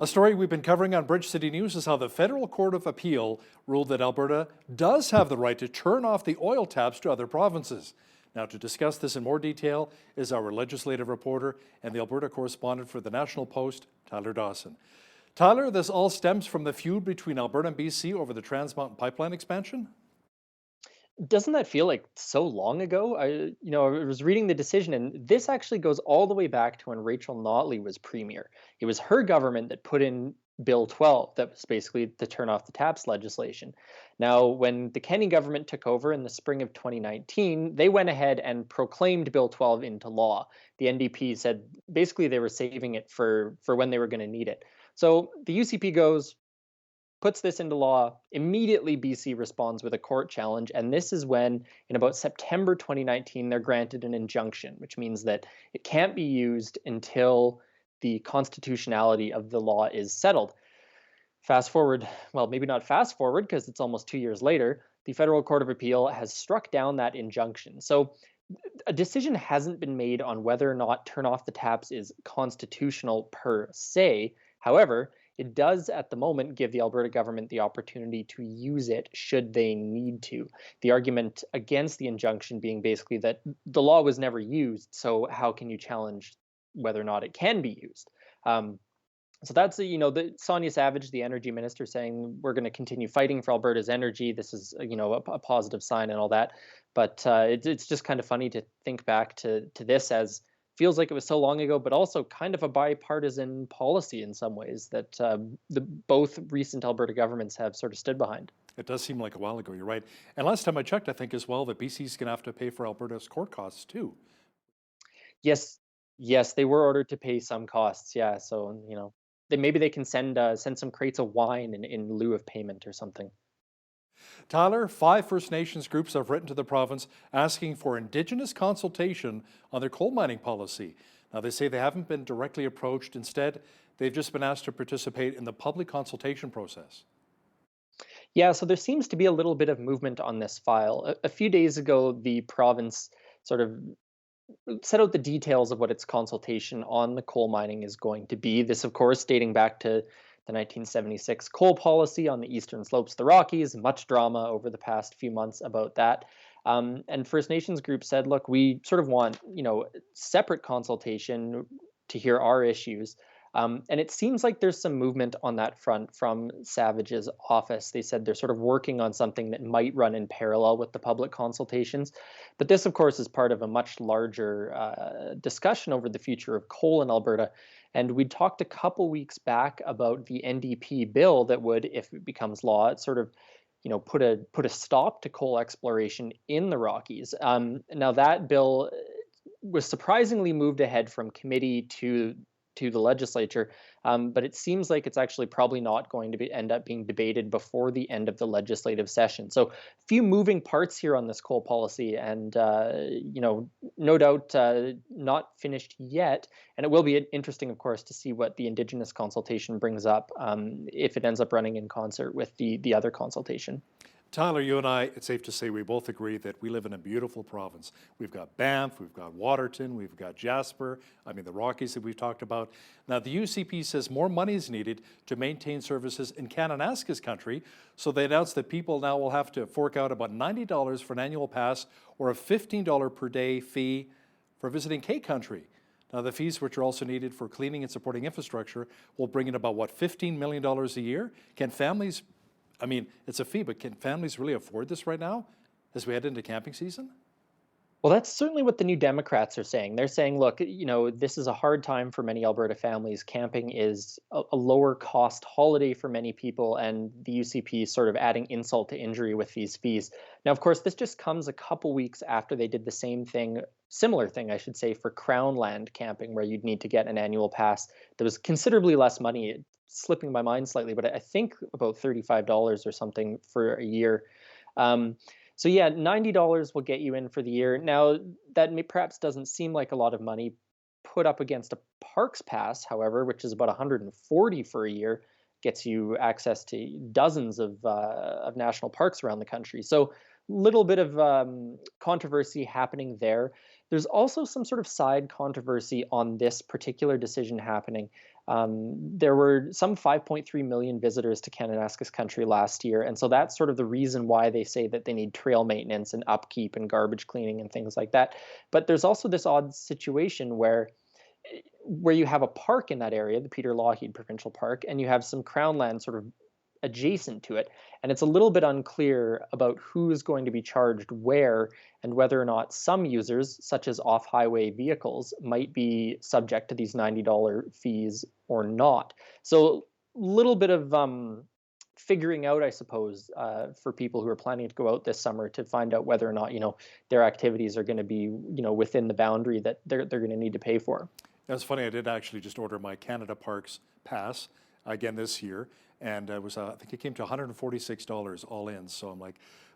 A story we've been covering on Bridge City News is how the Federal Court of Appeal ruled that Alberta does have the right to turn off the oil taps to other provinces. Now, to discuss this in more detail is our legislative reporter and the Alberta correspondent for the National Post, Tyler Dawson. Tyler, this all stems from the feud between Alberta and BC over the Trans Mountain Pipeline expansion? Doesn't that feel like so long ago? I was reading the decision, and this actually goes all the way back to when Rachel Notley was premier. It was her government that put in Bill 12, that was basically the turn off the taps legislation. Now, when the Kenney government took over in the spring of 2019, they went ahead and proclaimed Bill 12 into law. The NDP said basically they were saving it for when they were going to need it. So the UCP goes, puts this into law. Immediately, BC responds with a court challenge. And this is when, in about September 2019, they're granted an injunction, which means that it can't be used until the constitutionality of the law is settled. Fast forward, well, maybe not fast forward because it's almost 2 years later, the Federal Court of Appeal has struck down that injunction. So a decision hasn't been made on whether or not turn off the taps is constitutional per se. However, it does at the moment give the Alberta government the opportunity to use it should they need to. The argument against the injunction being basically that the law was never used, so how can you challenge whether or not it can be used? So that's the Sonia Savage, the energy minister, saying we're going to continue fighting for Alberta's energy. This is a positive sign and all that, but it's just kind of funny to think back to this as feels like it was so long ago, but also kind of a bipartisan policy in some ways that the both recent Alberta governments have sort of stood behind. It does seem like a while ago, you're right. And last time I checked, I think as well that BC's going to have to pay for Alberta's court costs too. Yes, yes, they were ordered to pay some costs. Yeah, so maybe they can send some crates of wine in lieu of payment or something. Tyler, 5 First Nations groups have written to the province asking for Indigenous consultation on their coal mining policy. Now, they say they haven't been directly approached. Instead, they've just been asked to participate in the public consultation process. Yeah, so there seems to be a little bit of movement on this file. A few days ago, the province sort of set out the details of what its consultation on the coal mining is going to be. This, of course, dating back to the 1976 coal policy on the eastern slopes of the Rockies. Much drama over the past few months about that. And First Nations groups said, look, we sort of want, separate consultation to hear our issues. And it seems like there's some movement on that front from Savage's office. They said they're sort of working on something that might run in parallel with the public consultations. But this, of course, is part of a much larger discussion over the future of coal in Alberta. And we talked a couple weeks back about the NDP bill that would, if it becomes law, it sort of put a stop to coal exploration in the Rockies. Now that bill was surprisingly moved ahead from committee to the legislature, but it seems like it's actually probably not going to end up being debated before the end of the legislative session. So a few moving parts here on this coal policy, and no doubt not finished yet. And it will be interesting, of course, to see what the Indigenous consultation brings up if it ends up running in concert with the other consultation. Tyler, you and I, it's safe to say we both agree that we live in a beautiful province. We've got Banff, we've got Waterton, we've got Jasper, the Rockies that we've talked about. Now, the UCP says more money is needed to maintain services in KANANASKIS country, so they announced that people now will have to fork out about $90 for an annual pass or a $15 per day fee for visiting K country. Now, the fees, which are also needed for cleaning and supporting infrastructure, will bring in about, $15 million a year? Can families, it's a fee, but can families really afford this right now as we head into camping season? Well, that's certainly what the New Democrats are saying. They're saying, look, this is a hard time for many Alberta families. Camping is a lower cost holiday for many people, and the UCP is sort of adding insult to injury with these fees. Now, of course, this just comes a couple weeks after they did the similar thing, I should say, for Crown land camping, where you'd need to get an annual pass. There was considerably less money. It's slipping my mind slightly, but I think about $35 or something for a year. So yeah, $90 will get you in for the year. Now, that perhaps doesn't seem like a lot of money put up against a parks pass, however, which is about $140 for a year, gets you access to dozens of national parks around the country. So little bit of controversy happening there. There's also some sort of side controversy on this particular decision happening. There were some 5.3 million visitors to Kananaskis country last year, and so that's sort of the reason why they say that they need trail maintenance and upkeep and garbage cleaning and things like that. But there's also this odd situation where you have a park in that area, the Peter Lougheed Provincial Park, and you have some crown land sort of adjacent to it. And it's a little bit unclear about who's going to be charged where and whether or not some users, such as off highway vehicles, might be subject to these $90 fees or not. So, a little bit of figuring out, I suppose, for people who are planning to go out this summer to find out whether or not, their activities are going to be, within the boundary that they're going to need to pay for. That's funny. I did actually just order my Canada Parks pass again this year, and it was I think it came to $146 all in. So I'm like,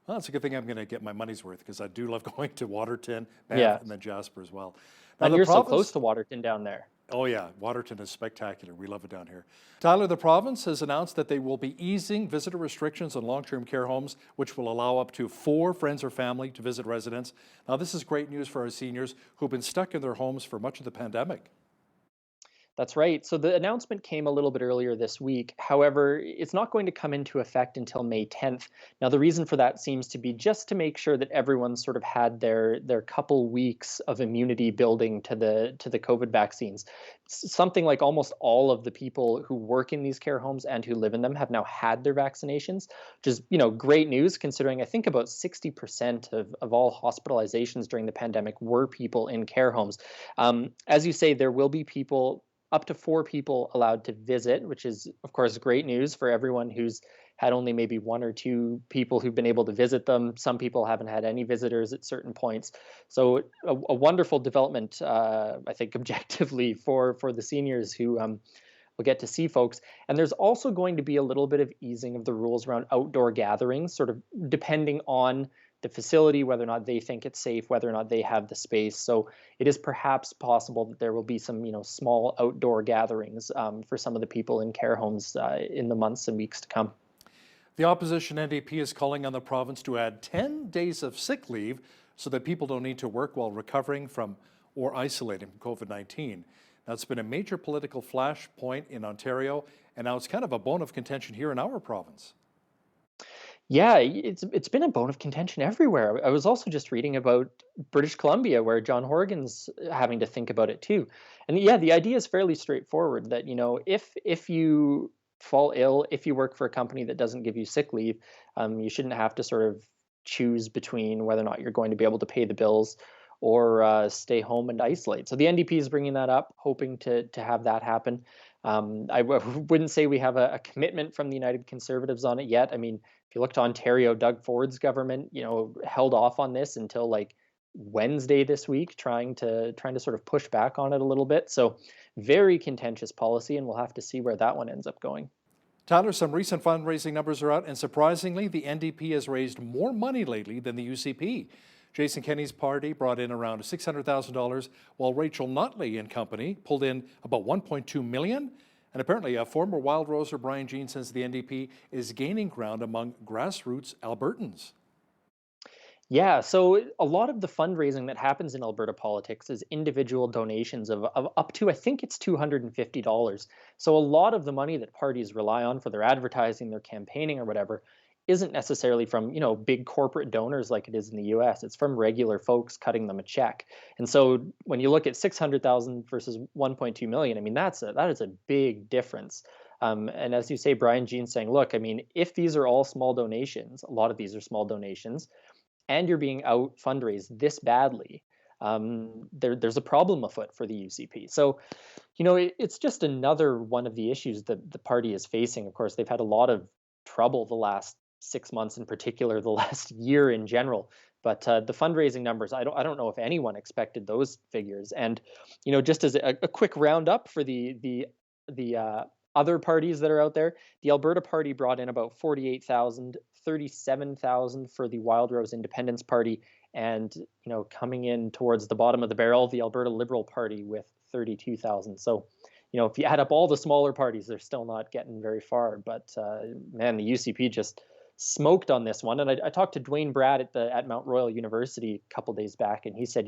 well, it's a good thing I'm going to get my money's worth because I do love going to Waterton, Banff, Yeah. and then Jasper as well. Now, And you're so close to Waterton down there. Oh yeah, Waterton is spectacular. We love it down here. Tyler, the province has announced that they will be easing visitor restrictions on long-term care homes, which will allow up to 4 friends or family to visit residents. Now, this is great news for our seniors who've been stuck in their homes for much of the pandemic. That's right. So the announcement came a little bit earlier this week. However, it's not going to come into effect until May 10th. Now, the reason for that seems to be just to make sure that everyone sort of had their couple weeks of immunity building to the COVID vaccines. Something like almost all of the people who work in these care homes and who live in them have now had their vaccinations, which is, great news considering I think about 60% of all hospitalizations during the pandemic were people in care homes. As you say, there will be people up to 4 people allowed to visit, which is, of course, great news for everyone who's had only maybe 1 or 2 people who've been able to visit them. Some people haven't had any visitors at certain points. So a wonderful development, I think, objectively for the seniors who will get to see folks. And there's also going to be a little bit of easing of the rules around outdoor gatherings, sort of depending on the facility, whether or not they think it's safe, whether or not they have the space. So it is perhaps possible that there will be some, small outdoor gatherings for some of the people in care homes in the months and weeks to come. The opposition NDP is calling on the province to add 10 days of sick leave so that people don't need to work while recovering from or isolating from COVID-19. Now, it's been a major political flashpoint in Ontario, and now it's kind of a bone of contention here in our province. Yeah, it's been a bone of contention everywhere. I was also just reading about British Columbia, where John Horgan's having to think about it too. And yeah, the idea is fairly straightforward that, if you fall ill, if you work for a company that doesn't give you sick leave, you shouldn't have to sort of choose between whether or not you're going to be able to pay the bills or stay home and isolate. So the NDP is bringing that up, hoping to have that happen. Wouldn't say we have a commitment from the United Conservatives on it yet. I mean, if you look to Ontario, Doug Ford's government, held off on this until like Wednesday this week, trying to sort of push back on it a little bit. So very contentious policy, and we'll have to see where that one ends up going. Tyler, some recent fundraising numbers are out, and surprisingly, the NDP has raised more money lately than the UCP. Jason Kenney's party brought in around $600,000, while Rachel Notley and company pulled in about $1.2 million. And apparently, a former Wild Roser, Brian Jean, says the NDP is gaining ground among grassroots Albertans. Yeah, so a lot of the fundraising that happens in Alberta politics is individual donations of up to, I think it's $250. So a lot of the money that parties rely on for their advertising, their campaigning, or whatever, isn't necessarily from, big corporate donors like it is in the US. It's from regular folks cutting them a check. And so when you look at 600,000 versus 1.2 million, I mean, that is a big difference. And as you say, Brian Jean saying, look, I mean, if these are all small donations, a lot of these are small donations, and you're being out fundraised this badly, there's a problem afoot for the UCP. So, it's just another one of the issues that the party is facing. Of course, they've had a lot of trouble the last 6 months, in particular, the last year in general. But the fundraising numbers, I don't know if anyone expected those figures. And just as a quick roundup for the other parties that are out there, the Alberta Party brought in about 48,000, 37,000 for the Wild Rose Independence Party, and coming in towards the bottom of the barrel, the Alberta Liberal Party with 32,000. So, if you add up all the smaller parties, they're still not getting very far. But man, the UCP just smoked on this one. And I talked to Dwayne Brad at Mount Royal University a couple days back, and he said,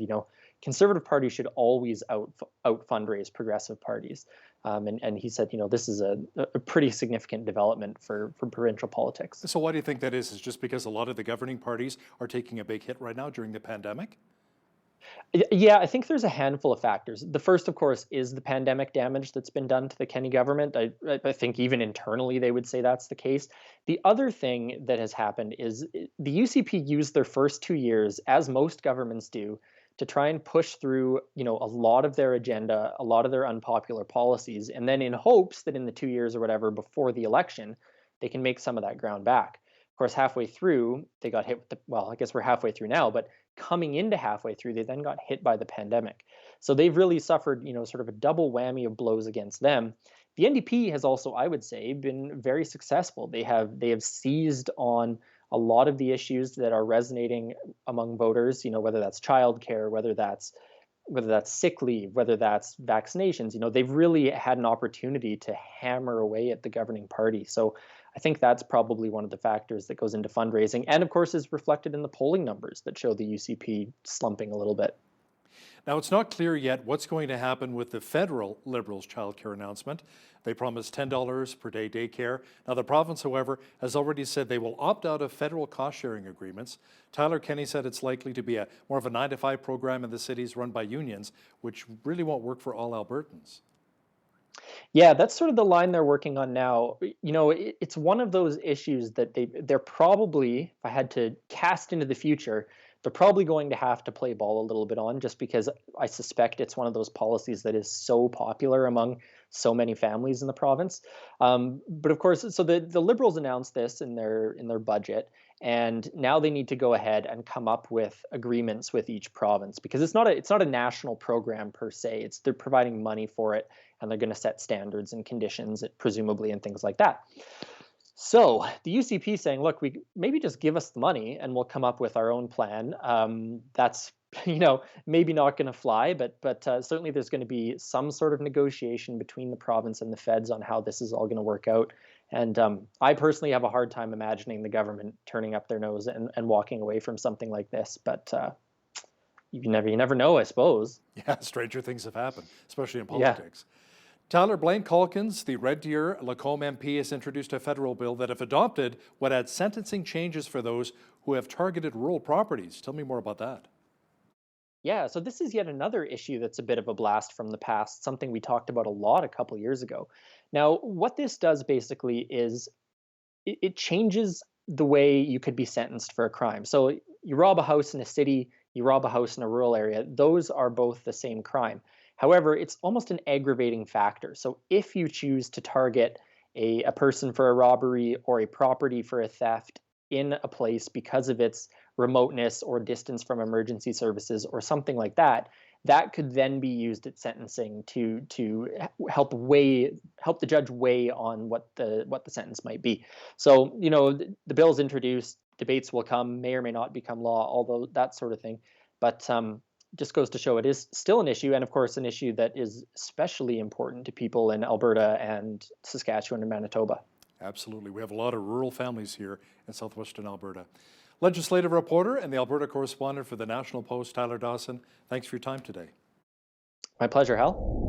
Conservative parties should always out fundraise progressive parties. And he said, this is a pretty significant development for provincial politics. So why do you think that is? Is just because a lot of the governing parties are taking a big hit right now during the pandemic? Yeah, I think there's a handful of factors. The first, of course, is the pandemic damage that's been done to the Kenney government. I think even internally they would say that's the case. The other thing that has happened is the UCP used their first 2 years, as most governments do, to try and push through, a lot of their agenda, a lot of their unpopular policies, and then in hopes that in the 2 years or whatever before the election, they can make some of that ground back. Of course, halfway through, they got hit with well, I guess we're halfway through now, but coming into halfway through, they then got hit by the pandemic. So they've really suffered, sort of a double whammy of blows against them. The NDP has also, I would say, been very successful. They have seized on a lot of the issues that are resonating among voters, whether that's childcare, whether that's sick leave, whether that's vaccinations. They've really had an opportunity to hammer away at the governing party. So I think that's probably one of the factors that goes into fundraising, and of course is reflected in the polling numbers that show the UCP slumping a little bit. Now, it's not clear yet what's going to happen with the federal Liberals' childcare announcement. They promised $10 per day daycare. Now, the province, however, has already said they will opt out of federal cost-sharing agreements. Tyler Kenney said it's likely to be more of a 9-to-5 program in the cities run by unions, which really won't work for all Albertans. Yeah, that's sort of the line they're working on now. It's one of those issues that they're probably, if I had to cast into the future, they're probably going to have to play ball a little bit on, just because I suspect it's one of those policies that is so popular among so many families in the province. But of course, so the Liberals announced this in their budget, and now they need to go ahead and come up with agreements with each province, because it's not a national program per se. They're providing money for it, and they're going to set standards and conditions, presumably, and things like that. So the UCP saying, look, we maybe just give us the money and we'll come up with our own plan. That's maybe not going to fly, but certainly there's going to be some sort of negotiation between the province and the feds on how this is all going to work out. And I personally have a hard time imagining the government turning up their nose and walking away from something like this. But you never know, I suppose. Yeah, stranger things have happened, especially in politics. Yeah. Tyler, Blaine Calkins, the Red Deer Lacombe MP, has introduced a federal bill that, if adopted, would add sentencing changes for those who have targeted rural properties. Tell me more about that. Yeah, so this is yet another issue that's a bit of a blast from the past, something we talked about a lot a couple years ago. Now, what this does basically is it changes the way you could be sentenced for a crime. So you rob a house in a city, you rob a house in a rural area, those are both the same crime. However, it's almost an aggravating factor. So if you choose to target a person for a robbery or a property for a theft in a place because of its remoteness or distance from emergency services or something like that, that could then be used at sentencing to help the judge weigh on what the sentence might be. So, the bill's introduced, debates will come, may or may not become law, although that sort of thing. But just goes to show it is still an issue, and of course an issue that is especially important to people in Alberta and Saskatchewan and Manitoba. Absolutely. We have a lot of rural families here in southwestern Alberta. Legislative reporter and the Alberta correspondent for the National Post, Tyler Dawson, thanks for your time today. My pleasure, Hal.